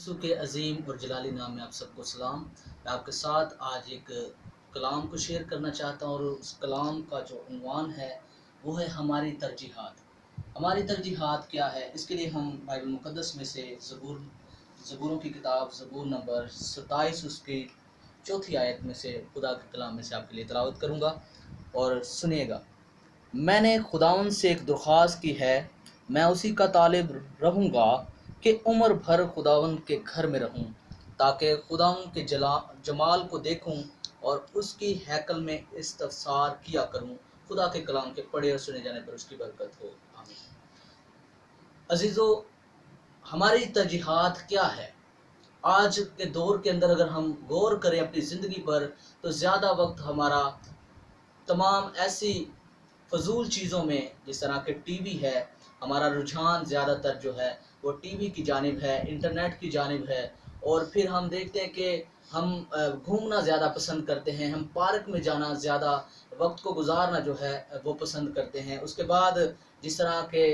यीशु के अजीम और जलाली नाम में आप सबको सलाम। मैं आपके साथ आज एक कलाम को शेयर करना चाहता हूँ और उस कलाम का जो उन्वान है वो है हमारी तरजीहात। हमारी तरजीहात क्या है, इसके लिए हम बाइबल मुक़द्दस में से ज़बूरों की किताब ज़बूर नंबर 27 उसकी चौथी आयत में से खुदा के कलाम में से आपके लिए तिलावत करूँगा और सुनिएगा। मैंने खुदावन से एक दरख्वास्त की है, मैं उसी का तालिब रहूँगा कि उम्र भर खुदावन के घर में रहूँ, ताकि खुदावन के जमाल को देखूँ और उसकी हैकल में इस्तफसार किया करूँ। खुदा के कलाम के पढ़े और सुने जाने पर उसकी बरकत हो, आमीन। अजीज़ों, हमारी तरजीहात क्या है? आज के दौर के अंदर अगर हम गौर करें अपनी ज़िंदगी पर, तो ज़्यादा वक्त हमारा तमाम ऐसी फजूल चीज़ों में, जिस तरह के टीवी है, हमारा रुझान ज़्यादातर जो है वो टीवी की जानिब है, इंटरनेट की जानिब है। और फिर हम देखते हैं कि हम घूमना ज़्यादा पसंद करते हैं, हम पार्क में जाना ज़्यादा वक्त को गुजारना जो है वो पसंद करते हैं। उसके बाद जिस तरह के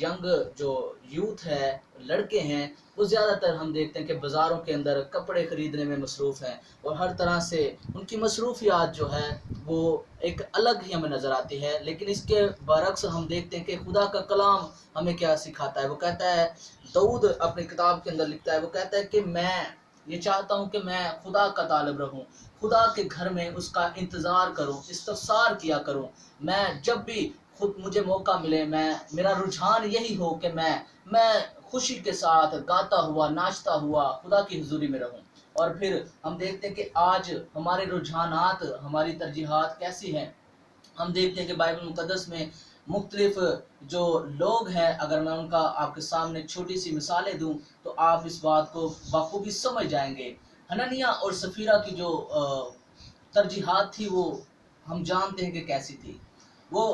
यंग जो यूथ है, लड़के हैं, वो ज़्यादातर हम देखते हैं कि बाज़ारों के अंदर कपड़े ख़रीदने में मसरूफ़ हैं और हर तरह से उनकी मसरूफियात जो है वो एक अलग ही हमें नज़र आती है। लेकिन इसके बरक्स हम देखते हैं कि खुदा का कलाम हमें क्या सिखाता है। वो कहता है, दाऊद अपनी किताब के अंदर लिखता है, वो कहता है कि मैं ये चाहता हूँ कि मैं खुदा का तालिब रहूँ, खुदा के घर में उसका इंतज़ार करूँ, इस्तफसार किया करूँ। मैं जब भी खुद मुझे मौका मिले, मेरा रुझान यही हो कि मैं खुशी के साथ गाता हुआ, नाचता हुआ खुदा की हुजूरी में रहूँ। और फिर हम देखते हैं कि आज हमारे रुझानात, हमारी तरजीहात कैसी हैं। हम देखते हैं कि बाइबल मुक़द्दस में मुख्तलिफ जो लोग हैं, अगर मैं उनका आपके सामने छोटी सी मिसालें दूं तो आप इस बात को बखूबी समझ जाएंगे। हननिया और सफ़ीरा की जो तरजीहात थी वो हम जानते हैं कि कैसी थी। वो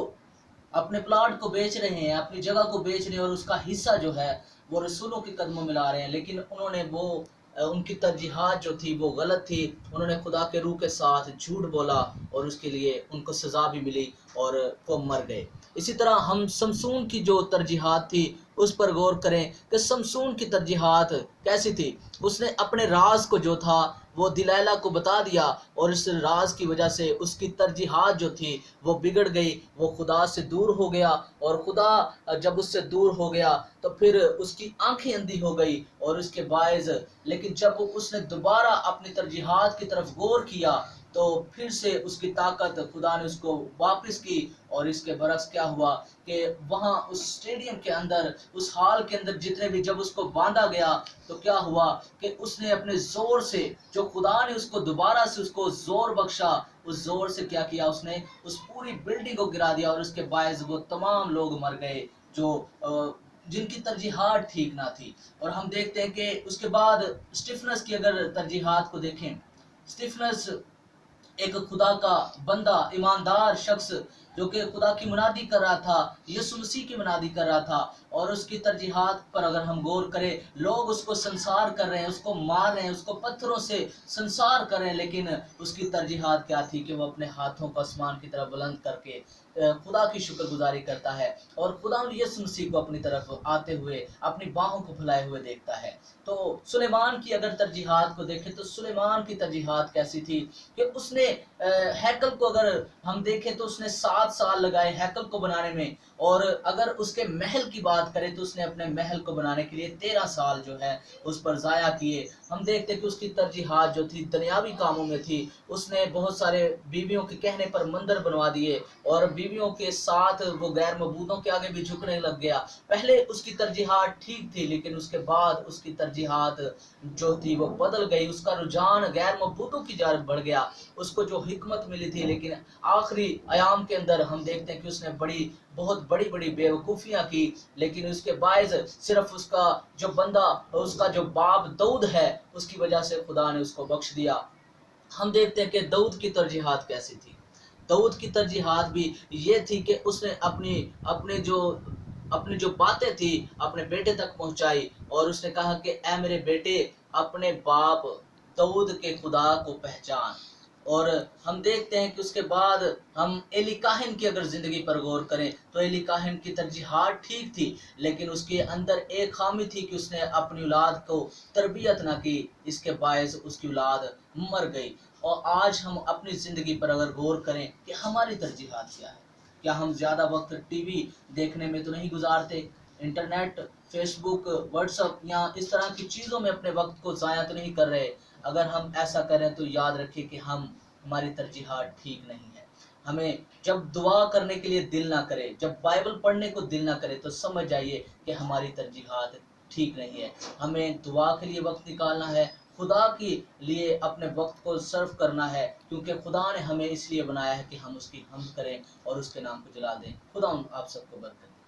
अपने प्लाट को बेच रहे हैं, अपनी जगह को बेच रहे हैं और उसका हिस्सा जो है वो रसूलों के कदमों में ला रहे हैं। लेकिन उन्होंने उनकी तरजीहात जो थी वो गलत थी। उन्होंने खुदा के रूह के साथ झूठ बोला और उसके लिए उनको सज़ा भी मिली और वो मर गए। इसी तरह हम समसून की जो तरजीहात थी उस पर गौर करें कि समसून की तरजीहात कैसी थी। उसने अपने राज को जो था वो दिलैला को बता दिया और इस राज की वजह से उसकी तरजीहात जो थी वो बिगड़ गई, वो खुदा से दूर हो गया। और खुदा जब उससे दूर हो गया तो फिर उसकी आंखें अंधी हो गई और उसके बायस, लेकिन जब उसने दोबारा अपनी तरजीहात की तरफ गौर किया तो फिर से उसकी ताकत खुदा ने उसको वापस की। और इसके बरक्स क्या हुआ कि वहाँ उस स्टेडियम के अंदर, उस हाल के अंदर जितने भी, जब उसको बांधा गया तो क्या हुआ कि उसने अपने जोर से, जो खुदा ने उसको दोबारा से उसको जोर बख्शा, उस जोर से क्या किया, उसने उस पूरी बिल्डिंग को गिरा दिया और उसके बायस वो तमाम लोग मर गए जो जिनकी तरजीहात ठीक ना थी। और हम देखते हैं कि उसके बाद स्टीफनस की अगर तरजीहात को देखें, स्टीफनस एक खुदा का बंदा, ईमानदार शख्स जो कि खुदा की मुनादी कर रहा था, यीशु मसीह की मुनादी कर रहा था। और उसकी तरजीहात पर अगर हम गौर करें, लोग उसको संसार कर रहे हैं, उसको मार रहे हैं, उसको पत्थरों से संसार कर रहे हैं, लेकिन उसकी तरजीहात क्या थी कि वो अपने हाथों को आसमान की तरफ बुलंद करके खुदा की शुक्रगुजारी करता है और खुदा यीशु मसीह को अपनी तरफ आते हुए अपनी बाहों को फैलाए हुए देखता है। तो सुलेमान की अगर तरजीहात को देखें तो सुलेमान की तरजीहात कैसी थी कि उसने हैकल को, अगर हम देखें तो उसने 7 साल लगाए हैकल को बनाने में। और अगर उसके महल की बात करें तो उसने अपने महल को बनाने के लिए 13 साल जो है उस पर ज़ाया किए। हम देखते हैं कि उसकी तरजीहात जो थी दुनियावी कामों में थी। उसने बहुत सारे बीवियों के कहने पर मंदिर बनवा दिए और बीवियों के साथ वो गैर मबूदों के आगे भी झुकने लग गया। पहले उसकी तरजीहात ठीक थी, लेकिन उसके बाद उसकी तरजीहात जो थी वो बदल गई। उसका रुझान गैर मबूदों की जानब बढ़ गया। उसको जो हिकमत मिली थी, लेकिन आखिरी आयाम के अंदर हम देखते हैं कि उसने बहुत बड़ी बड़ी बेवकूफ़ियाँ की। लेकिन उसके बायस सिर्फ उसका जो बंदा, उसका जो बाप दाऊद है, उसकी वजह से खुदा ने उसको बख्श दिया। हम देखते हैं कि दाऊद की तरजीहात कैसी थी। दाऊद की तरजीहात भी ये थी कि उसने अपनी जो बातें थी अपने बेटे तक पहुंचाई और उसने कहा कि ऐ मेरे बेटे, अपने बाप दाऊद के खुदा को पहचान। اور ہم دیکھتے ہیں کہ اس کے بعد ہم ایلی کاہن کی اگر زندگی پر غور کریں تو ایلی کاہن کی ترجیحات ٹھیک تھی، لیکن اس کے اندر ایک خامی تھی کہ اس نے اپنی اولاد کو تربیت نہ کی، اس کے باعث اس کی اولاد مر گئی۔ اور آج ہم اپنی زندگی پر اگر غور کریں کہ ہماری ترجیحات کیا ہے، کیا ہم زیادہ وقت ٹی وی دیکھنے میں تو نہیں گزارتے، انٹرنیٹ، فیس بک، واٹس ایپ یا اس طرح کی چیزوں میں اپنے وقت کو ضائع تو نہیں کر رہے؟ اگر ہم ایسا کریں تو یاد رکھیں کہ ہماری ترجیحات ٹھیک نہیں ہے۔ ہمیں جب دعا کرنے کے لیے دل نہ کرے، جب بائبل پڑھنے کو دل نہ کرے، تو سمجھ جائیے کہ ہماری ترجیحات ٹھیک نہیں ہے۔ ہمیں دعا کے لیے وقت نکالنا ہے، خدا کے لیے اپنے وقت کو صرف کرنا ہے، کیونکہ خدا نے ہمیں اس لیے بنایا ہے کہ ہم اس کی حمد کریں اور اس کے نام کو جلا دیں۔ خدا آپ سب کو برکت دے۔